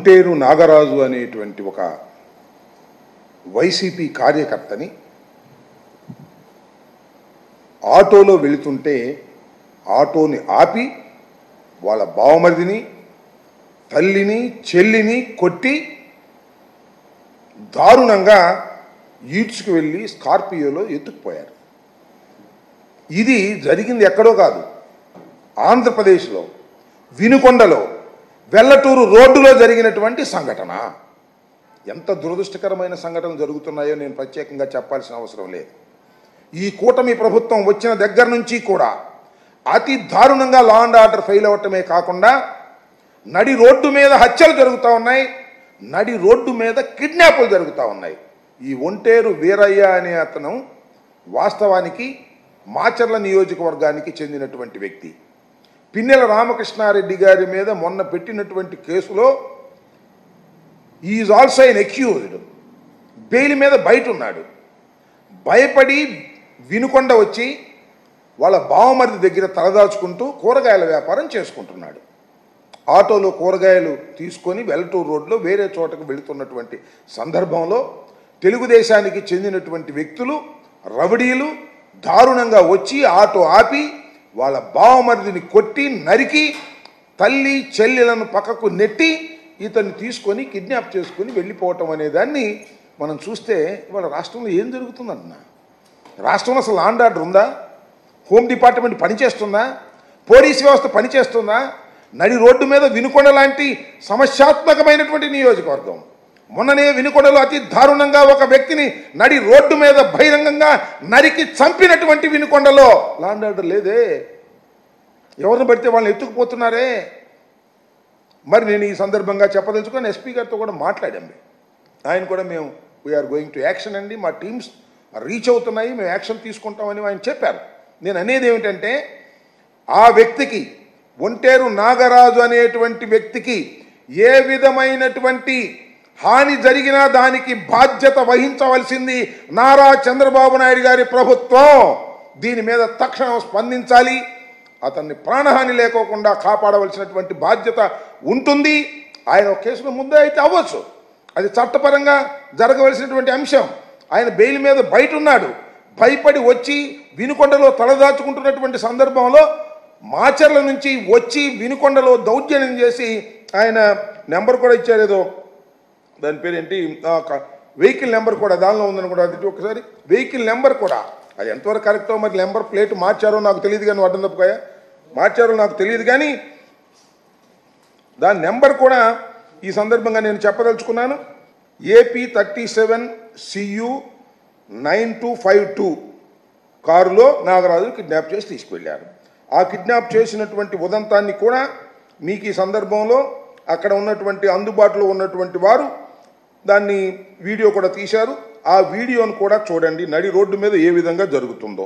ఒంటేరు నాగరాజు అనేటువంటి ఒక వైసీపీ కార్యకర్తని ఆటోలో వెళుతుంటే ఆటోని ఆపి వాళ్ళ బావమరిదిని తల్లిని చెల్లిని కొట్టి దారుణంగా ఈడ్చుకు వెళ్ళి స్కార్పియోలో ఎత్తుకుపోయారు. ఇది జరిగింది ఎక్కడో కాదు, ఆంధ్రప్రదేశ్లో వినుకొండలో వెల్లటూరు రోడ్డులో జరిగినటువంటి సంఘటన. ఎంత దురదృష్టకరమైన సంఘటనలు జరుగుతున్నాయో నేను ప్రత్యేకంగా చెప్పాల్సిన అవసరం లేదు. ఈ కూటమి ప్రభుత్వం వచ్చిన దగ్గర నుంచి కూడా అతి దారుణంగా లా అండ్ ఆర్డర్ ఫెయిల్ అవ్వటమే కాకుండా నడి రోడ్డు మీద హత్యలు జరుగుతూ ఉన్నాయి, నడి రోడ్డు మీద కిడ్నాపులు జరుగుతూ ఉన్నాయి. ఈ ఒంటేరు వీరయ్య అనే అతను వాస్తవానికి మాచర్ల నియోజకవర్గానికి చెందినటువంటి వ్యక్తి. పిన్నెల రామకృష్ణారెడ్డి గారి మీద మొన్న పెట్టినటువంటి కేసులో is also an accused. Bail మీద బయట ఉన్నాడు. భయపడి వినుకొండ వచ్చి వాళ్ళ బావమరిది దగ్గర తలదాచుకుంటూ కూరగాయల వ్యాపారం చేసుకుంటున్నాడు. ఆటోలో కూరగాయలు తీసుకొని వెల్లటూరు రోడ్లో వేరే చోటకు వెళుతున్నటువంటి సందర్భంలో తెలుగుదేశానికి చెందినటువంటి వ్యక్తులు రౌడీలు దారుణంగా వచ్చి ఆటో ఆపి వాళ్ళ బావమరిదిని కొట్టి నరికి తల్లి చెల్లెలను పక్కకు నెట్టి ఇతన్ని తీసుకొని కిడ్నాప్ చేసుకొని వెళ్ళిపోవటం అనేదాన్ని మనం చూస్తే ఇవాళ రాష్ట్రంలో ఏం జరుగుతుందన్న, రాష్ట్రంలో అసలు లా అండ్ ఆర్డర్ ఉందా? హోమ్ డిపార్ట్మెంట్ పనిచేస్తుందా? పోలీస్ వ్యవస్థ పనిచేస్తుందా? నడి రోడ్డు మీద వినుకొండ లాంటి సమస్యాత్మకమైనటువంటి నియోజకవర్గం, మొన్ననే వినుకొండలో అతి దారుణంగా ఒక వ్యక్తిని నడి రోడ్డు మీద బహిరంగంగా నరికి చంపినటువంటి వినుకొండలో లా అండ్ ఆర్డర్ లేదే. ఎవరిని పడితే వాళ్ళని ఎత్తుకుపోతున్నారే. మరి నేను ఈ సందర్భంగా చెప్పదలుచుకొని ఎస్పీ గారితో కూడా మాట్లాడాం. ఆయన కూడా మేము వీఆర్ గోయింగ్ టు యాక్షన్ అండి, మా టీమ్స్ రీచ్ అవుతున్నాయి, మేము యాక్షన్ తీసుకుంటామని ఆయన చెప్పారు. నేను అనేది ఏమిటంటే ఆ వ్యక్తికి, ఒంటేరు నాగరాజు అనేటువంటి వ్యక్తికి ఏ విధమైనటువంటి హాని జరిగినా దానికి బాధ్యత వహించవలసింది నారా చంద్రబాబు నాయుడు గారి ప్రభుత్వం. దీని మీద తక్షణం స్పందించాలి. అతన్ని ప్రాణహాని లేకోకుండా కాపాడవలసినటువంటి బాధ్యత ఉంటుంది. ఆయన ఒక కేసులో ముద్ద అయితే అవ్వచ్చు, అది చట్టపరంగా జరగవలసినటువంటి అంశం. ఆయన బెయిల్ మీద బయట ఉన్నాడు. భయపడి వచ్చి వినుకొండలో తలదాచుకుంటున్నటువంటి సందర్భంలో మాచర్ల నుంచి వచ్చి వినుకొండలో దౌర్జన్యం చేసి ఆయన నెంబర్ కూడా ఇచ్చారు, ఏదో దాని పేరు ఏంటి, వెహికల్ నెంబర్ కూడా దానిలో ఉందని కూడా అది ఒకసారి వెహికల్ నెంబర్ కూడా అది ఎంతవరకు కరెక్టో మరి నెంబర్ ప్లేట్ మార్చారో నాకు తెలియదు, కానీ అడ్డం తప్పుగా మార్చారో నాకు తెలియదు, కానీ దాని నెంబర్ కూడా ఈ సందర్భంగా నేను చెప్పదలుచుకున్నాను. AP 37 CU 9252 కారులో నాగరాజు కిడ్నాప్ చేసి తీసుకువెళ్ళారు. ఆ కిడ్నాప్ చేసినటువంటి ఉదంతాన్ని కూడా మీకు ఈ సందర్భంలో అక్కడ ఉన్నటువంటి అందుబాటులో ఉన్నటువంటి వారు దాన్ని వీడియో కూడా తీశారు. ఆ వీడియోను కూడా చూడండి, నడి రోడ్డు మీద ఏ విధంగా జరుగుతుందో.